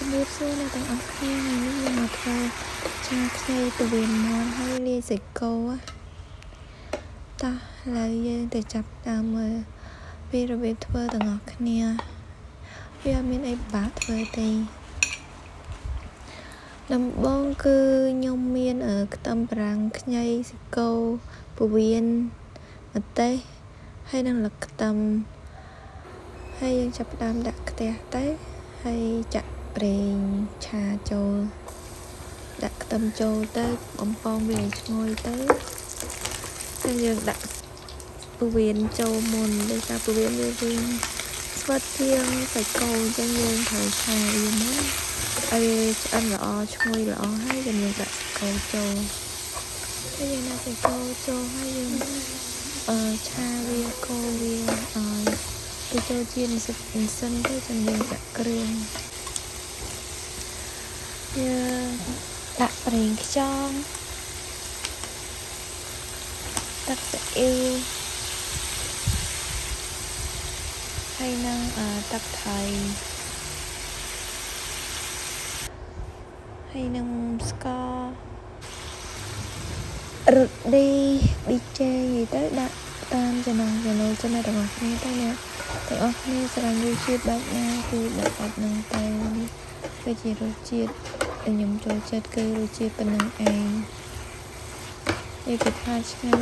ជំរាបសួរអ្នកទាំងអស់គ្នាថ្ងៃនេះយើងមកធ្វើឆាខ្ញីពវៀនមាន់ហើយលាយសាច់គោតោះឥឡូវយើងទៅចាប់តាមមើលពីរបៀបធ្វើទាំងអស់គ្នាវាអត់មានអីពិបាកធ្វើទេដំបូងគឺខ្ញុំមានខ្ទឹមបារាំងខ្ញីសាច់គោពវៀនម្ទេសហើយនិងលឹកខ្ទឹមហើយយើងចាប់ផ្ដើមដាក់ខ្ទះទៅហើយចាក់ប្រេងឆាចូលដាក់ខ្ទឹមចូលទៅបំពងវាឲ្យឈ្ងុយទៅហើយយើងដាក់ពវៀនចូលមុនដោយសារពវៀនវាវិញស្វិតជាងសាច់គោអញ្ចឹងយើងត្រូវឆាវាមុនឲ្យវាឆ្អិនល្អឈ្ងុយល្អហើយយើងដាក់សាច់គោចូលហើយយើងដាក់សាច់គោចូលហើយយើងឆាវាកូរវាឲ្យទៅចូលជាតិសិនទៅចាំយើងដាក់គ្រឿងយើងដាក់ប្រេងខ្យងទឹកស៊ីអ៊ីវហើយនឹងទឹកថៃហើយនឹងស្កររ៉ូឌីប៊ីចេទៅដាក់តាមចំណង់ចំណូលចិត្តរបស់អ្នកគ្នាទៅណាទាំងអស់គ្នាស្រឡាញ់រសជាតិបែបណាគឺដាក់បែបហ្នឹងទៅនេះគឺជារសជាតិខ្ញុំចូលចិត្តគឺរសជាតិប៉ុណ្្នឹងឯងឯកថាឆ្ងាញ់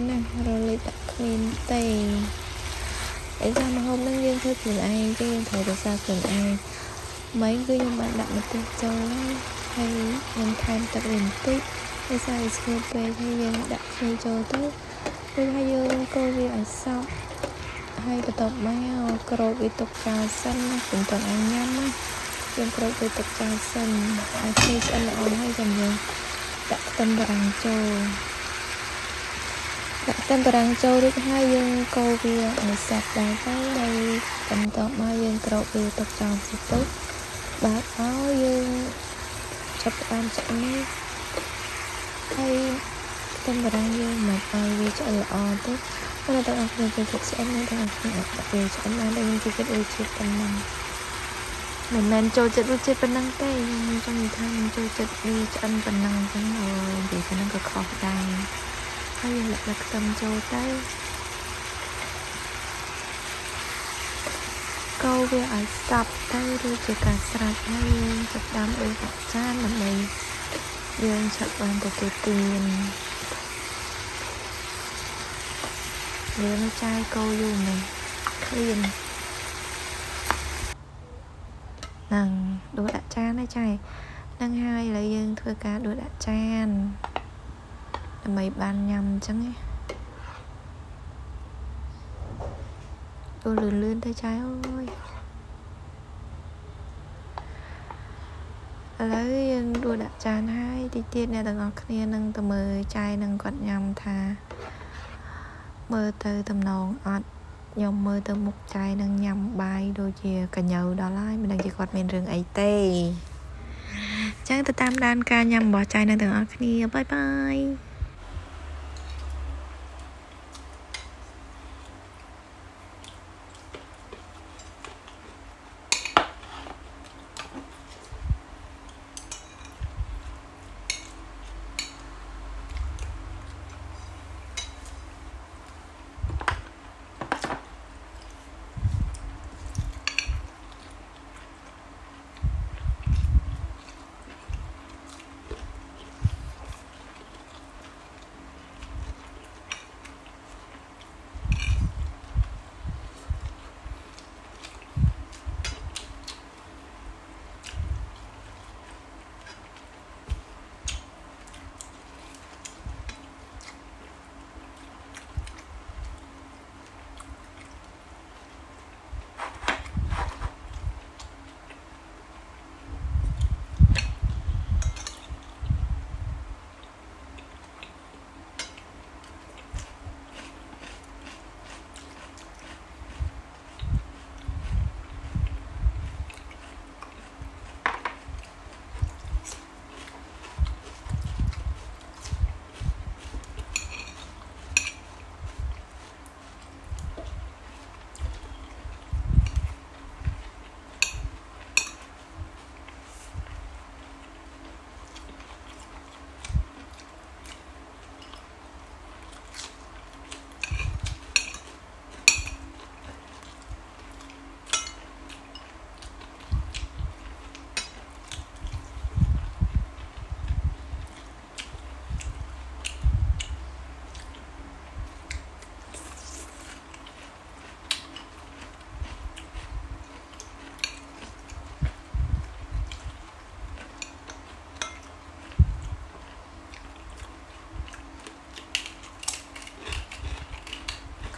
ណាស់រលឹកដាក់គ្មានទេឯថាម្ហូបហ្នឹងយើងធ្វើខ្លួនឯងទេយើងត្រូវរក្សាខ្លួនឯងមិនគឺខ្ញុំបានដាក់ម្ទេសចូលហើយខ្ញុំថែមទឹកវិញបន្តិចដោយសារវាស្ងួតពេកហើយយើងដាក់ខ្ញីចូលទៅដូចថាយើងកូរវាឲ្យសព្វហើយបន្ទាប់មកក្រូចវាទុកចោលសិនណាខ្ញុំต้องឲ្យញ៉ាំណាយើងក្រូចវាទុកចោលសិនឲ្យខ្ញីឆ្អិនល្អហើយចាំយើងដាក់ខ្ទឹមបារាំងចូលដាក់ខ្ទឹមបារាំងចូលរួចហើយយើងកូរវាឲ្យសព្វដែរទៅហើយបន្ទាប់មកយើងក្រូចវាទុកចោលសិនទៅបាទឲ្យយើងចាប់ផ្ដើមឆ្អិនហើយខ្ទឹមបារាំងយើងមកឲ្យវាឆ្អិនល្អទៅបើតែអត់គ្នាចូលចិត្តឆ្អិនតែអត់គ្នាអត់ពេលឆ្អិនបានតែយើងចូលចិត្តរសជាតិប៉ុណ្ណឹងមិនមែនចូលចិត្តរសជាតិប៉ុណ្ណឹងទេខ្ញុំចង់និយាយថាខ្ញុំចូលចិត្តវាឆ្អិនប៉ុណ្ណឹងអញ្ចឹងនិយាយប៉ុណ្ណឹងក៏ខុសដែរហើយយើងដាក់ខ្ទឹមចូលទៅកូរវាឲ្យសព្វទៅឬជាការស្រេចហើយយើងចាប់តាមដួសដាក់ចានដើម្បីយើងឆាប់បានទទួលទានយើងចាយកូរយូរមែនឃ្លាននឹងដួសដាក់ចានហើយចាយនឹងហើយឥឡូវយើងធ្វើការដួសដាក់ចានដើម្បីបានញ៉ាំអញ្ចឹងណាដួសលឿនទៅចាយអើយឥឡូវយើងដួសដាក់ចានហើយតិចទៀតអ្នកទាំងអស់គ្នានឹងទៅមើលចាយនឹងគាត់ញ៉ាំថាមើលទៅតំណងអត់ខ្ញុំមើលទៅមុខចាយនឹងញ៉ាំបាយដូចជាកញ្ញើដល់ហើយមិនដឹងជាគាត់មានរឿងអីទេអញ្ចឹងទៅតាមដានការញ៉ាំរបស់ចាយនឹងទាំងអស់គ្នាបាយបាយ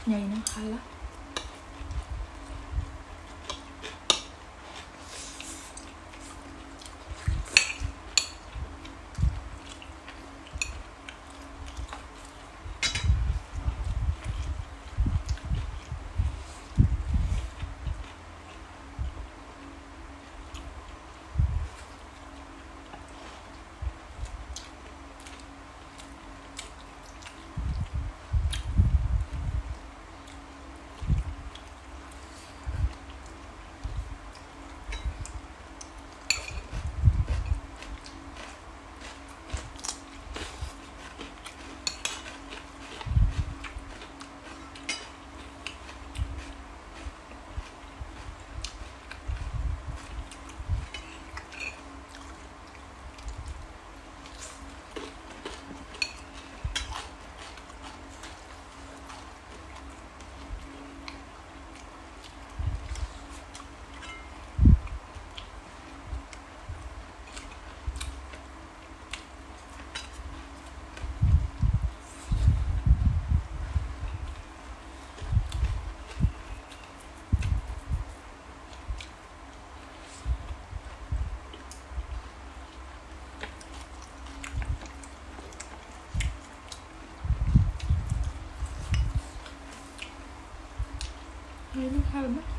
nhảy nó khá lắm nó khá lắm